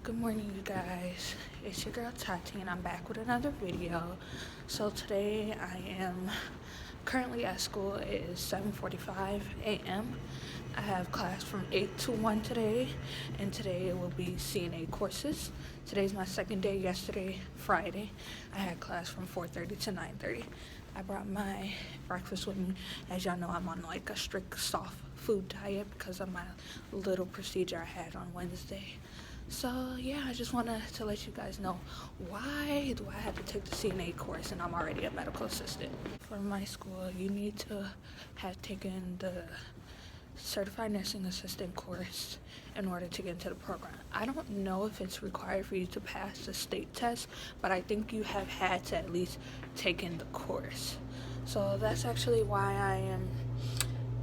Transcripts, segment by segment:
Good morning, you guys. It's your girl Tati, and I'm back with another video. So today I am currently at school. It is 7:45 a.m. I have class from 8 to 1 today, and today it will be CNA courses. Today's my second day. Yesterday, Friday, I had class from 4:30 to 9:30. I brought my breakfast with me. As y'all know, I'm on like a strict soft food diet because of my little procedure I had on Wednesday. So yeah, I just wanted to let you guys know, why do I have to take the CNA course and I'm already a medical assistant? For my school, you need to have taken the certified nursing assistant course in order to get into the program. I don't know if it's required for you to pass the state test, but I think you have had to at least taken the course. So that's actually why I am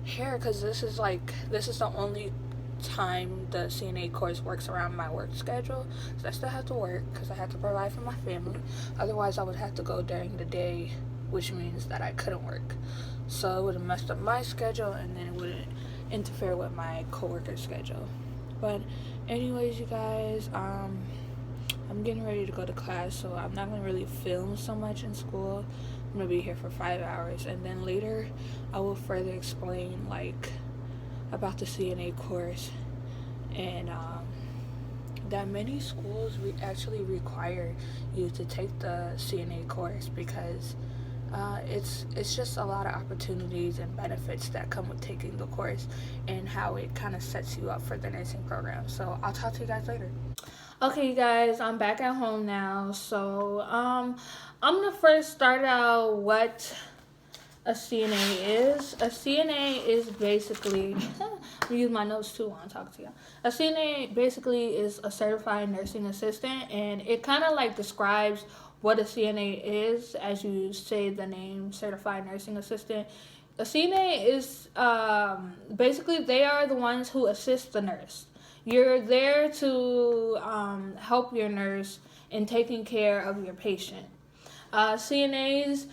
here, because this is the only time the CNA course works around my work schedule. So I still have to work because I have to provide for my family. Otherwise, I would have to go during the day, which means that I couldn't work. So it would have messed up my schedule, and then it wouldn't interfere with my coworker's schedule. But anyways, you guys, I'm getting ready to go to class, so I'm not going to really film so much in school. I'm going to be here for 5 hours, and then later I will further explain about the CNA course, and that many schools actually require you to take the CNA course because it's just a lot of opportunities and benefits that come with taking the course, and how it kind of sets you up for the nursing program. So I'll talk to you guys later. Okay, you guys, I'm back at home now. So I'm gonna first start out what a CNA is. A CNA is basically, I'm gonna use my notes too while I'm talking to you. A CNA basically is a certified nursing assistant, and it kind of like describes what a CNA is, as you say the name, certified nursing assistant. A CNA is basically, they are the ones who assist the nurse. You're there to help your nurse in taking care of your patient. CNAs,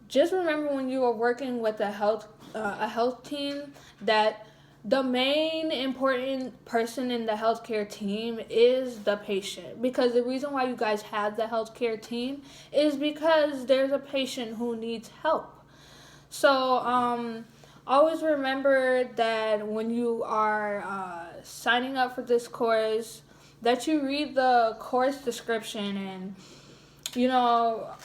just remember when you are working with a health team, that the main important person in the healthcare team is the patient. Because the reason why you guys have the healthcare team is because there's a patient who needs help. So always remember that when you are signing up for this course, that you read the course description and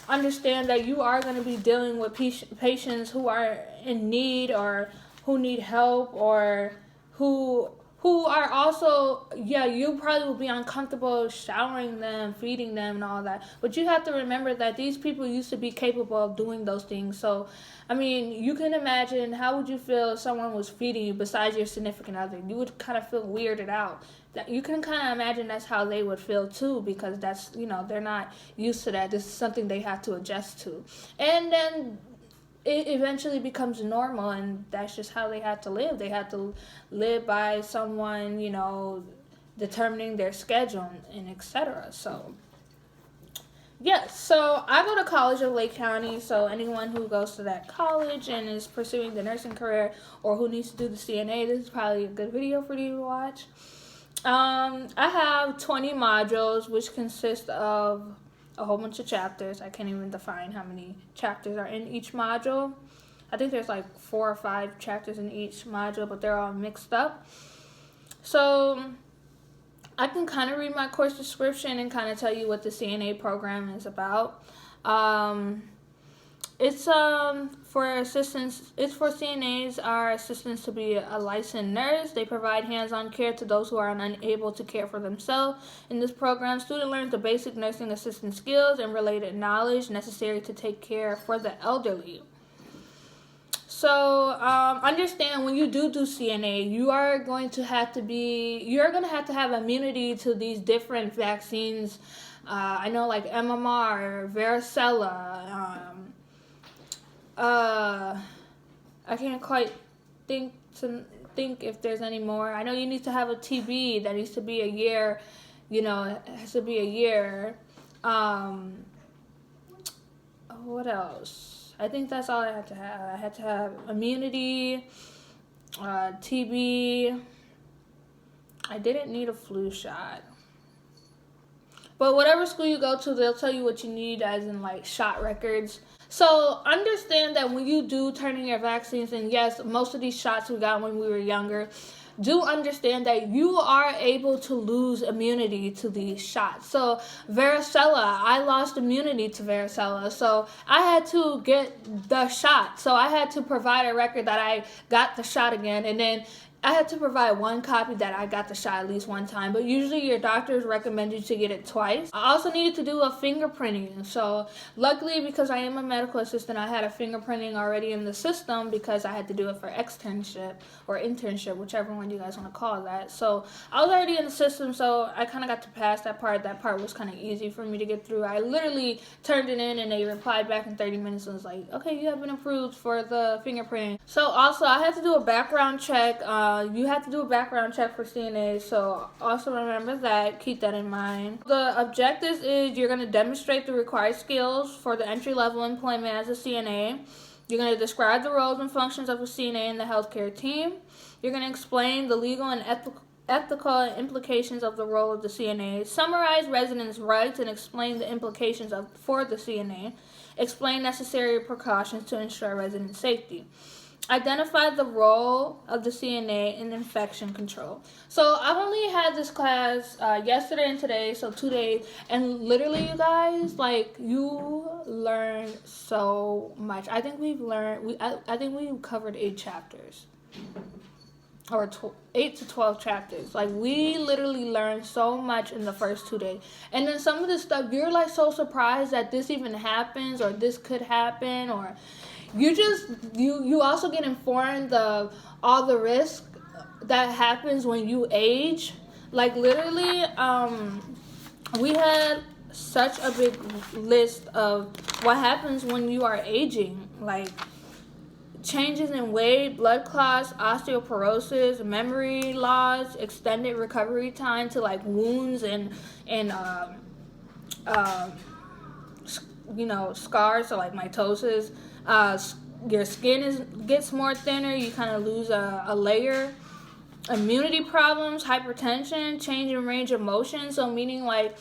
understand that you are going to be dealing with patients who are in need, or who need help, or who are also, you probably will be uncomfortable showering them, feeding them, and all that. But you have to remember that these people used to be capable of doing those things. So, I mean, you can imagine, how would you feel if someone was feeding you besides your significant other? You would kind of feel weirded out. That you can kind of imagine that's how they would feel too, because that's, they're not used to that. This is something they have to adjust to. And then it eventually becomes normal, and that's just how they have to live. They have to live by someone, determining their schedule and etc. So yes, so I go to College of Lake County. So anyone who goes to that college and is pursuing the nursing career, or who needs to do the CNA, this is probably a good video for you to watch. I have 20 modules, which consist of a whole bunch of chapters. I can't even define how many chapters are in each module. I think there's like 4 or 5 chapters in each module, but they're all mixed up. So I can kind of read my course description and kind of tell you what the CNA program is about. It's for assistants. It's for CNAs, are assistants to be a licensed nurse. They provide hands-on care to those who are unable to care for themselves. In this program, student learns the basic nursing assistant skills and related knowledge necessary to take care for the elderly. So understand, when you do CNA, you're going to have to have immunity to these different vaccines. I know, like MMR, varicella. I can't quite think if there's any more. I know you need to have a TB that needs to be a year. It has to be a year. What else? I think that's all I had to have. I had to have immunity, TB. I didn't need a flu shot. But whatever school you go to, they'll tell you what you need, as in like shot records. So understand that when you do turn in your vaccines, and yes, most of these shots we got when we were younger, do understand that you are able to lose immunity to these shots. So varicella, I lost immunity to varicella, so I had to get the shot. So I had to provide a record that I got the shot again, and then I had to provide one copy that I got the shot at least one time, but usually your doctors recommend you to get it twice. I also needed to do a fingerprinting. So luckily, because I am a medical assistant, I had a fingerprinting already in the system because I had to do it for externship or internship, whichever one you guys want to call that. So I was already in the system, so I kind of got to pass that part. That part was kind of easy for me to get through. I literally turned it in and they replied back in 30 minutes and was like, okay, you have been approved for the fingerprinting. So also I had to do a background check. You have to do a background check for CNA, so also remember that. Keep that in mind. The objectives is you're going to demonstrate the required skills for the entry-level employment as a CNA. You're going to describe the roles and functions of a CNA in the healthcare team. You're going to explain the legal and ethical implications of the role of the CNA. Summarize residents' rights and explain the implications for the CNA. Explain necessary precautions to ensure resident safety. Identify the role of the CNA in infection control. So I've only had this class yesterday and today, so 2 days, and literally, you guys, like, you learn so much. I think I think we've covered 8 chapters, or 8 to 12 chapters. Like, we literally learned so much in the first 2 days, and then some of the stuff you're like so surprised that this even happens, or this could happen, or you also get informed of all the risk that happens when you age. Like, literally, we had such a big list of what happens when you are aging, like changes in weight, blood clots, osteoporosis, memory loss, extended recovery time to like wounds and scars, so like mitosis. Your skin gets more thinner. You kind of lose a layer. Immunity problems, hypertension, change in range of motion. So meaning like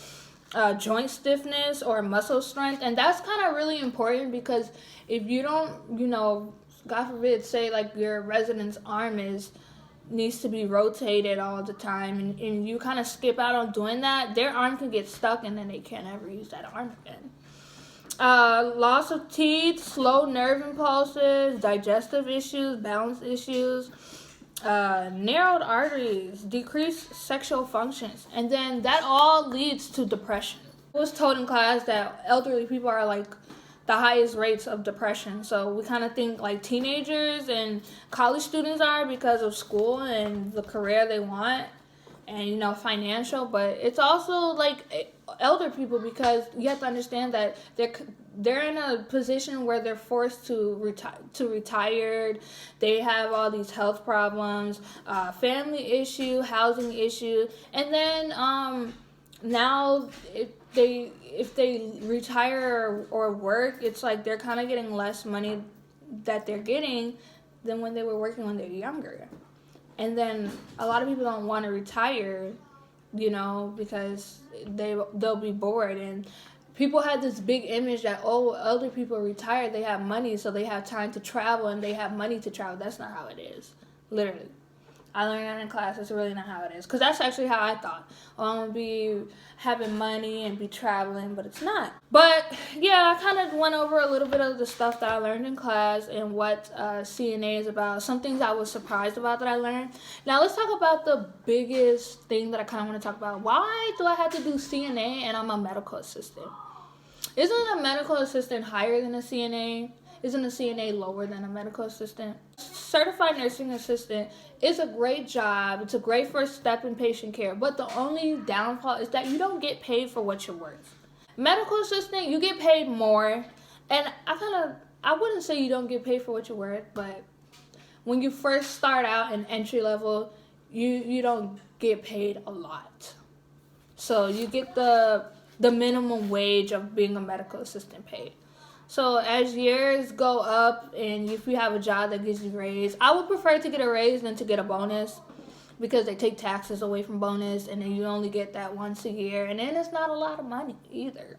joint stiffness or muscle strength, and that's kind of really important because if you don't, God forbid, say like your resident's arm needs to be rotated all the time, and you kind of skip out on doing that, their arm can get stuck and then they can't ever use that arm again. Loss of teeth, slow nerve impulses, digestive issues, balance issues, narrowed arteries, decreased sexual functions, and then that all leads to depression. I was told in class that elderly people are like the highest rates of depression. So we kind of think like teenagers and college students are because of school and the career they want and financial, but it's also like elder people because you have to understand that they're in a position where they're forced to retire. They have all these health problems, family issue, housing issue, and then now if they retire or work, it's like they're kind of getting less money that they're getting than when they were working when they're younger. And then a lot of people don't want to retire, because they'll be bored. And people had this big image that, elder people retire, they have money, so they have time to travel and they have money to travel. That's not how it is, literally. I learned that in class. That's really not how it is. Because that's actually how I thought. I'm going to be having money and be traveling, but it's not. But, yeah, I kind of went over a little bit of the stuff that I learned in class and what CNA is about. Some things I was surprised about that I learned. Now, let's talk about the biggest thing that I kind of want to talk about. Why do I have to do CNA and I'm a medical assistant? Isn't a medical assistant higher than a CNA? Isn't a CNA lower than a medical assistant? Certified nursing assistant is a great job. It's a great first step in patient care. But the only downfall is that you don't get paid for what you're worth. Medical assistant, you get paid more. And I wouldn't say you don't get paid for what you're worth, but when you first start out in entry level, you don't get paid a lot. So you get the minimum wage of being a medical assistant paid. So as years go up and if you have a job that gives you a raise, I would prefer to get a raise than to get a bonus because they take taxes away from bonus, and then you only get that once a year, and then it's not a lot of money either.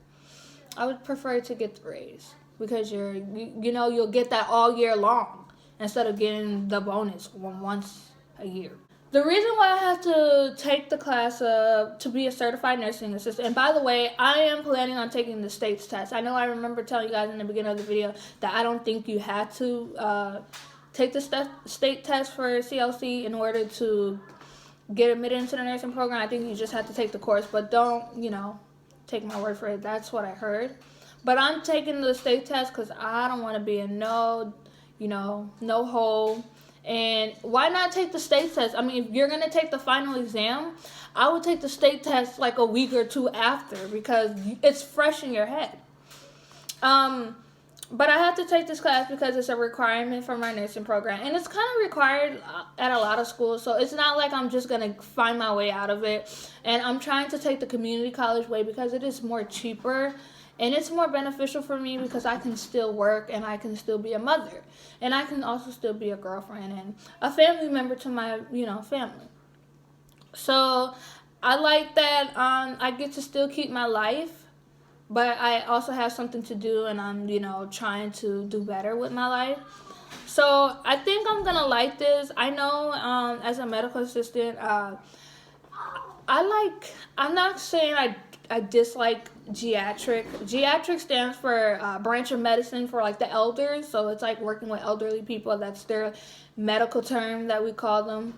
I would prefer to get the raise because you'll get that all year long instead of getting the bonus once a year. The reason why I have to take the class to be a certified nursing assistant, and by the way, I am planning on taking the state's test. I know I remember telling you guys in the beginning of the video that I don't think you had to take the state test for CLC in order to get admitted into the nursing program. I think you just have to take the course, but don't, take my word for it. That's what I heard. But I'm taking the state test because I don't want to be in no hole. And why not take the state test? I mean, if you're going to take the final exam, I would take the state test like a week or two after because it's fresh in your head. But I have to take this class because it's a requirement for my nursing program. And it's kind of required at a lot of schools, so it's not like I'm just going to find my way out of it. And I'm trying to take the community college way because it is more cheaper. And it's more beneficial for me because I can still work and I can still be a mother. And I can also still be a girlfriend and a family member to my, family. So I like that I get to still keep my life, but I also have something to do and I'm, trying to do better with my life. So I think I'm going to like this. I know as a medical assistant, I'm not saying I dislike geriatric. Geriatric stands for branch of medicine for like the elders. So it's like working with elderly people. That's their medical term that we call them.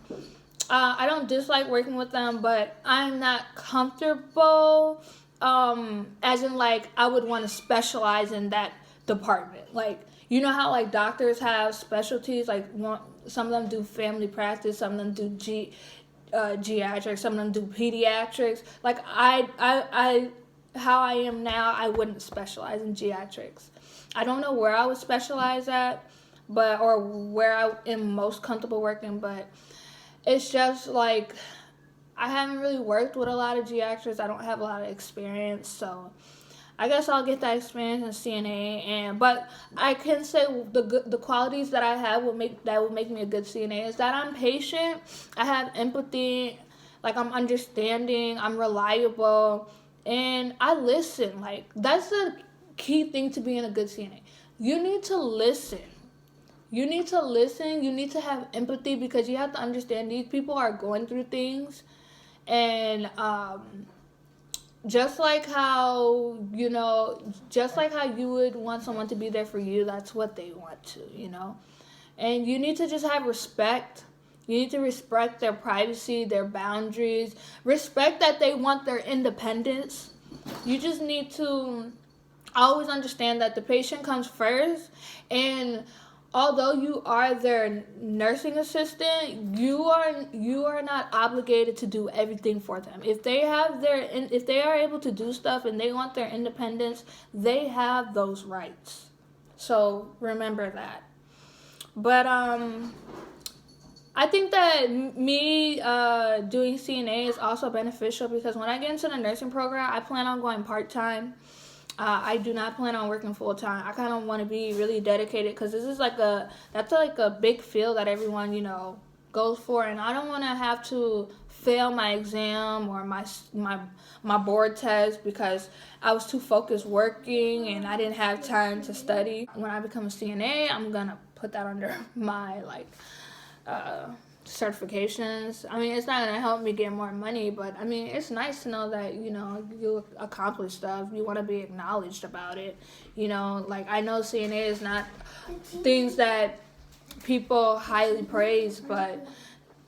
I don't dislike working with them, but I'm not comfortable as in like I would want to specialize in that department. Like, you know how like doctors have specialties, like some of them do family practice, some of them do geriatrics, some of them do pediatrics. Like I how I am now, I wouldn't specialize in geriatrics. I don't know where I would specialize at, or where I am most comfortable working, but it's just like I haven't really worked with a lot of geriatrics. I don't have a lot of experience, so I guess I'll get that experience in CNA. But I can say the qualities that I have will make me a good CNA is that I'm patient, I have empathy, like I'm understanding, I'm reliable, and I listen. Like that's the key thing to being a good CNA. You need to listen. You need to have empathy because you have to understand these people are going through things, and just like how you would want someone to be there for you, that's what they want to, and you need to just have respect. You need to respect their privacy, their boundaries, respect that they want their independence. You just need to always understand that the patient comes first, and although you are their nursing assistant, you are not obligated to do everything for them. If they are able to do stuff and they want their independence, they have those rights. So remember that. But I think that me doing CNA is also beneficial because when I get into the nursing program, I plan on going part-time. I do not plan on working full-time. I kind of want to be really dedicated because this is that's a big field that everyone, goes for. And I don't want to have to fail my exam or my board test because I was too focused working and I didn't have time to study. When I become a CNA, I'm going to put that under my, certifications. I mean, it's not going to help me get more money, but I mean, it's nice to know that, you accomplish stuff. You want to be acknowledged about it. I know CNA is not things that people highly praise, but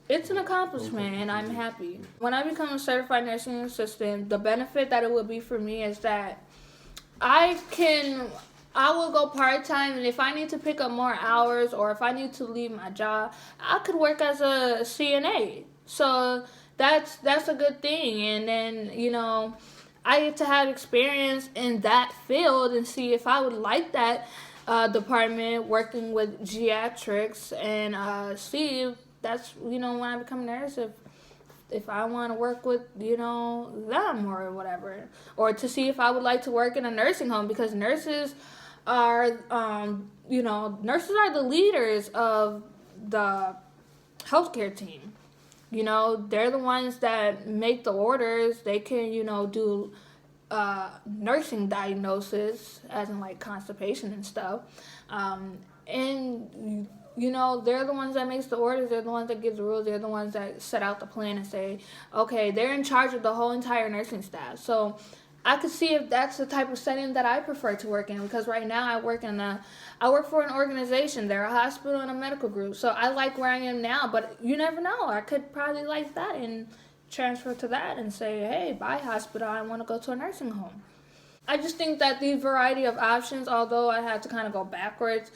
it's an accomplishment and I'm happy. When I become a certified nursing assistant, the benefit that it will be for me is that I will go part-time, and if I need to pick up more hours or if I need to leave my job, I could work as a CNA. So that's a good thing. And then, I get to have experience in that field and see if I would like that department working with geriatrics and see if that's, when I become a nurse, if I want to work with, them or whatever. Or to see if I would like to work in a nursing home because nurses are the leaders of the healthcare team. You know, they're the ones that make the orders. They can, do nursing diagnosis, as in like constipation and stuff. And they're the ones that makes the orders. They're the ones that give the rules. They're the ones that set out the plan and say, okay, they're in charge of the whole entire nursing staff. So I could see if that's the type of setting that I prefer to work in, because right now I work for an organization. They're a hospital and a medical group. So I like where I am now, but you never know. I could probably like that and transfer to that and say, hey, bye hospital, I want to go to a nursing home. I just think that the variety of options, although I had to kind of go backwards,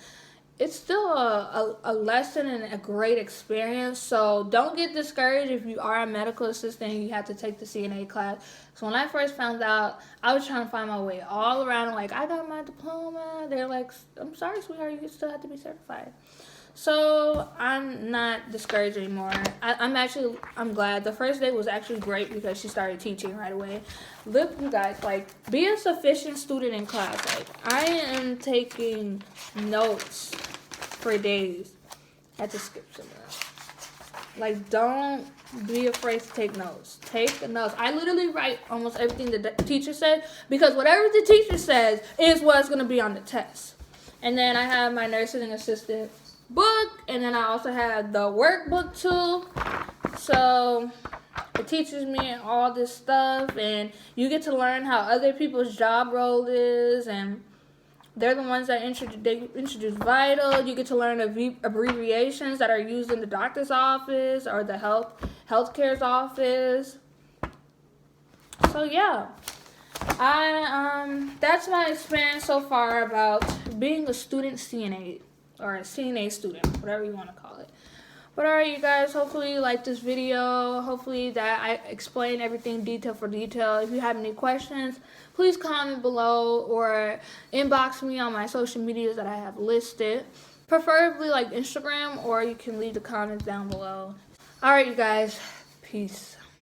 it's still a lesson and a great experience. So don't get discouraged if you are a medical assistant and you have to take the CNA class. So when I first found out, I was trying to find my way all around. Like, I got my diploma. They're like, I'm sorry, sweetheart, you still have to be certified. So I'm not discouraged anymore. I'm glad. The first day was actually great because she started teaching right away. Look, you guys, like, be a sufficient student in class. Like, I am taking notes for days. I had to skip some of that. Like, don't be afraid to take notes. Take the notes. I literally write almost everything the teacher said, because whatever the teacher says is what's going to be on the test. And then I have my nursing assistant book, and then I also have the workbook too. So it teaches me all this stuff, and you get to learn how other people's job role is, and they're the ones that introduce Vital. You get to learn abbreviations that are used in the doctor's office or the healthcare's office. So yeah, that's my experience so far about being a student CNA, or a CNA student, whatever you want to call it. But alright, you guys, hopefully you like this video. Hopefully that I explained everything detail for detail. If you have any questions, please comment below or inbox me on my social medias that I have listed. Preferably like Instagram, or you can leave the comments down below. Alright, you guys, peace.